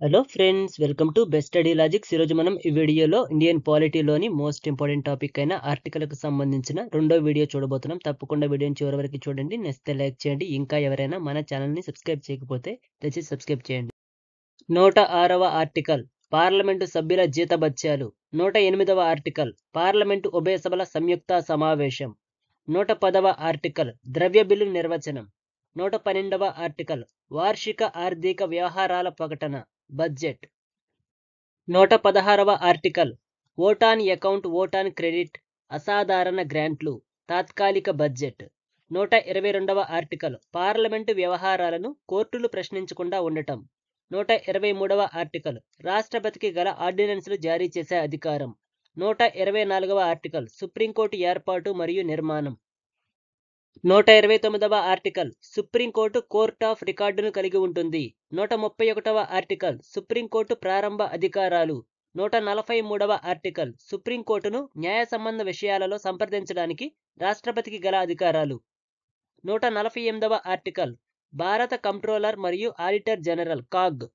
Hello friends, welcome to best study logics. ఈరోజు మనం ఈ వీడియోలో ఇండియన్ పాలిటీలోని మోస్ట్ ఇంపార్టెంట్ టాపిక్ అయిన ఆర్టికల్కి సంబంధించిన రెండో వీడియో చూడబోతున్నాం. తప్పకుండా వీడియోని చివరి వరకు చూడండి, నచ్చితే లైక్ చేయండి. ఇంకా ఎవరైనా మన ఛానల్ని సబ్స్క్రైబ్ చేయకపోతే దయచేసి సబ్స్క్రైబ్ చేయండి. 106వ ఆర్టికల్ పార్లమెంటు సభ్యుల జీతభత్యాలు. 108వ ఆర్టికల్ పార్లమెంటు ఉభయ సభల సంయుక్త సమావేశం. 110వ ఆర్టికల్ ద్రవ్య బిల్లు నిర్వచనం. 112వ ఆర్టికల్ వార్షిక ఆర్థిక వ్యవహారాల ప్రకటన బడ్జెట్. 116వ article vote on account vote on credit అసాధారణ గ్రాంట్లు తాత్కాలిక బడ్జెట్. 122వ ఆర్టికల్ పార్లమెంటు వ్యవహారాలను కోర్టులు ప్రశ్నించకుండా ఉండటం. 123వ ఆర్టికల్ రాష్ట్రపతికి గల ఆర్డినెన్స్లు జారీ చేసే అధికారం. 124వ ఆర్టికల్ సుప్రీంకోర్టు ఏర్పాటు మరియు నిర్మాణం. 129వ ఆర్టికల్ సుప్రీంకోర్టు కోర్ట్ ఆఫ్ రికార్డును కలిగి ఉంటుంది. 131వ ఆర్టికల్ సుప్రీంకోర్టు ప్రారంభ అధికారాలు. 143వ ఆర్టికల్ సుప్రీంకోర్టును న్యాయ సంబంధ విషయాలలో సంప్రదించడానికి రాష్ట్రపతికి గల అధికారాలు. 148వ ఆర్టికల్ భారత కంప్ట్రోలర్ మరియు ఆడిటర్ జనరల్ కాగ్.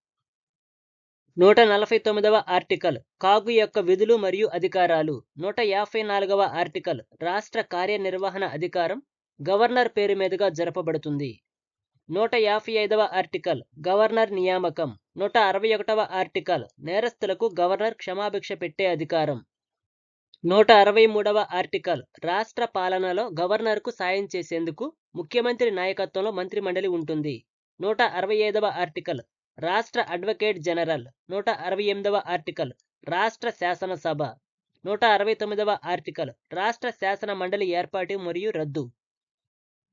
149వ ఆర్టికల్ కాగ్ యొక్క విధులు మరియు అధికారాలు. 154వ ఆర్టికల్ రాష్ట్ర కార్యనిర్వహణ అధికారం గవర్నర్ పేరు మీదుగా జరపబడుతుంది. 155వ ఆర్టికల్ గవర్నర్ నియామకం. 161వ ఆర్టికల్ నేరస్తులకు గవర్నర్ క్షమాభిక్ష పెట్టే అధికారం. 163వ ఆర్టికల్ రాష్ట్ర పాలనలో గవర్నర్కు సాయం చేసేందుకు ముఖ్యమంత్రి నాయకత్వంలో మంత్రిమండలి ఉంటుంది. 165వ ఆర్టికల్ రాష్ట్ర అడ్వకేట్ జనరల్. 168వ ఆర్టికల్ రాష్ట్ర శాసనసభ. 169వ ఆర్టికల్ రాష్ట్ర శాసన మండలి ఏర్పాటు మరియు రద్దు.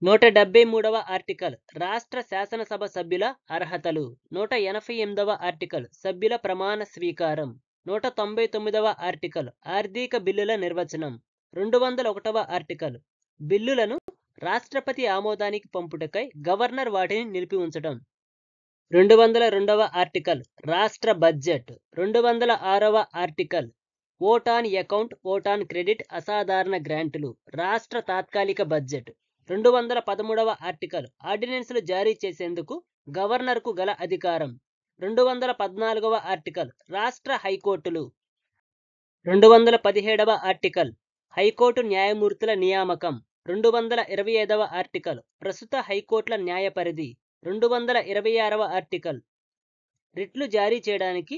173వ ఆర్టికల్ రాష్ట్ర శాసనసభ సభ్యుల అర్హతలు. 188వ ఆర్టికల్ సభ్యుల ప్రమాణ స్వీకారం. 199వ ఆర్టికల్ ఆర్థిక బిల్లుల నిర్వచనం. 201వ ఆర్టికల్ బిల్లులను రాష్ట్రపతి ఆమోదానికి పంపుటకై గవర్నర్ వాటిని నిలిపి ఉంచడం. 202వ ఆర్టికల్ రాష్ట్ర బడ్జెట్. 206వ article vote on account vote on credit అసాధారణ గ్రాంట్లు రాష్ట్ర తాత్కాలిక బడ్జెట్. 213వ ఆర్టికల్ ఆర్డినెన్స్లు జారీ చేసేందుకు గవర్నర్కు గల అధికారం. 214వ ఆర్టికల్ రాష్ట్ర హైకోర్టులు. 217వ ఆర్టికల్ హైకోర్టు న్యాయమూర్తుల నియామకం. 225వ ఆర్టికల్ ప్రస్తుత హైకోర్టుల న్యాయ పరిధి. 226వ ఆర్టికల్ రిట్లు జారీ చేయడానికి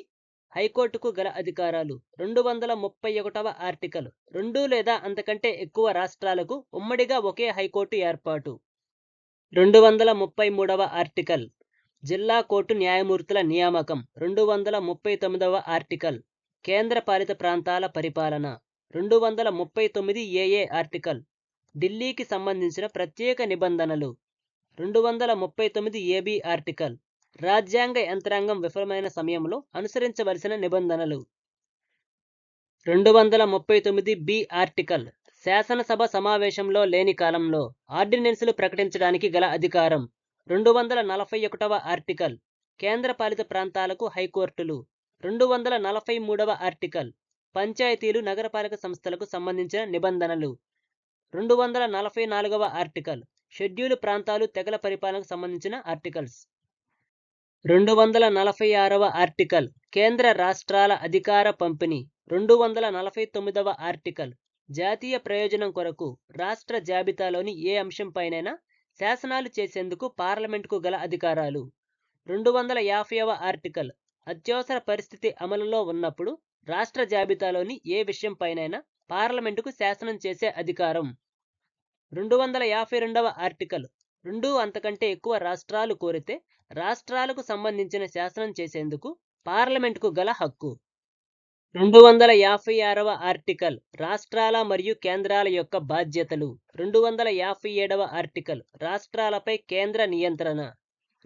హైకోర్టుకు గల అధికారాలు. 231వ ఆర్టికల్ 2 లేదా అంతకంటే ఎక్కువ రాష్ట్రాలకు ఉమ్మడిగా ఒకే హైకోర్టు ఏర్పాటు. 233వ ఆర్టికల్ జిల్లా కోర్టు న్యాయమూర్తుల నియామకం. 239వ ఆర్టికల్ కేంద్రపాలిత ప్రాంతాల పరిపాలన. 239 ఆర్టికల్ ఢిల్లీకి సంబంధించిన ప్రత్యేక నిబంధనలు. 239 ఆర్టికల్ రాజ్యాంగ యంత్రాంగం విఫలమైన సమయంలో అనుసరించవలసిన నిబంధనలు. 239 ఆర్టికల్ శాసనసభ సమావేశంలో లేని కాలంలో ఆర్డినెన్స్లు ప్రకటించడానికి గల అధికారం. 241వ ఆర్టికల్ కేంద్రపాలిత ప్రాంతాలకు హైకోర్టులు. 243వ ఆర్టికల్ పంచాయతీలు నగరపాలక సంస్థలకు సంబంధించిన నిబంధనలు. 244వ ఆర్టికల్ షెడ్యూలు ప్రాంతాలు తెగల పరిపాలనకు సంబంధించిన ఆర్టికల్స్. 246వ ఆర్టికల్ కేంద్ర రాష్ట్రాల అధికార పంపిణీ. 249వ ఆర్టికల్ జాతీయ ప్రయోజనం కొరకు రాష్ట్ర జాబితాలోని ఏ అంశంపైనైనా శాసనాలు చేసేందుకు పార్లమెంటుకు గల అధికారాలు. 250వ ఆర్టికల్ అత్యవసర పరిస్థితి అమలులో ఉన్నప్పుడు రాష్ట్ర జాబితాలోని ఏ విషయంపైనైనా పార్లమెంటుకు శాసనం చేసే అధికారం. 252వ ఆర్టికల్ 2 అంతకంటే ఎక్కువ రాష్ట్రాలు కోరితే రాష్ట్రాలకు సంబంధించిన శాసనం చేసేందుకు పార్లమెంటుకు గల హక్కు. 256వ ఆర్టికల్ రాష్ట్రాల మరియు కేంద్రాల యొక్క బాధ్యతలు. 257వ ఆర్టికల్ రాష్ట్రాలపై కేంద్ర నియంత్రణ.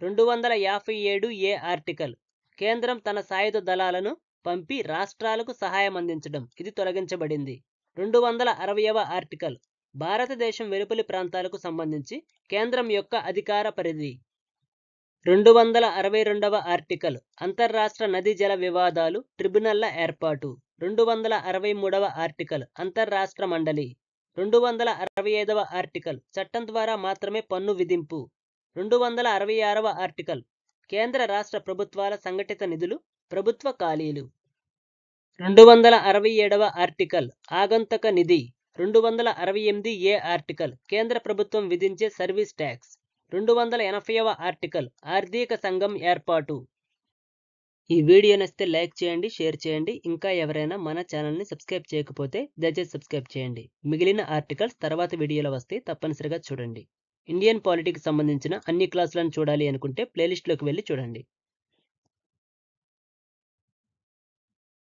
257 ఆర్టికల్ కేంద్రం తన సాయుధ దళాలను పంపి రాష్ట్రాలకు సహాయం అందించడం, ఇది తొలగించబడింది. 260వ ఆర్టికల్ భారతదేశం వెలుపలి ప్రాంతాలకు సంబంధించి కేంద్రం యొక్క అధికార పరిధి. 262వ ఆర్టికల్ అంతర్రాష్ట్ర నదీ జల వివాదాలు ట్రిబ్యునల్ల ఏర్పాటు. 263వ ఆర్టికల్ అంతర్రాష్ట్ర మండలి. 265వ ఆర్టికల్ చట్టం ద్వారా మాత్రమే పన్ను విధింపు. 266వ ఆర్టికల్ కేంద్ర రాష్ట్ర ప్రభుత్వాల సంఘటిత నిధులు ప్రభుత్వ ఖాళీలు. 267వ ఆర్టికల్ ఆగంతక నిధి. 268 ఆర్టికల్ కేంద్ర ప్రభుత్వం విధించే సర్వీస్ ట్యాక్స్. 280వ ఆర్టికల్ ఆర్థిక సంఘం ఏర్పాటు. ఈ వీడియో నచ్చితే లైక్ చేయండి, షేర్ చేయండి. ఇంకా ఎవరైనా మన ఛానల్ని సబ్స్క్రైబ్ చేయకపోతే దయచేసి సబ్స్క్రైబ్ చేయండి. మిగిలిన ఆర్టికల్స్ తర్వాత వీడియోలో వస్తాయి, తప్పనిసరిగా చూడండి. ఇండియన్ పాలిటిక్స్ సంబంధించిన అన్ని క్లాసులను చూడాలి అనుకుంటే ప్లేలిస్ట్లోకి వెళ్ళి చూడండి.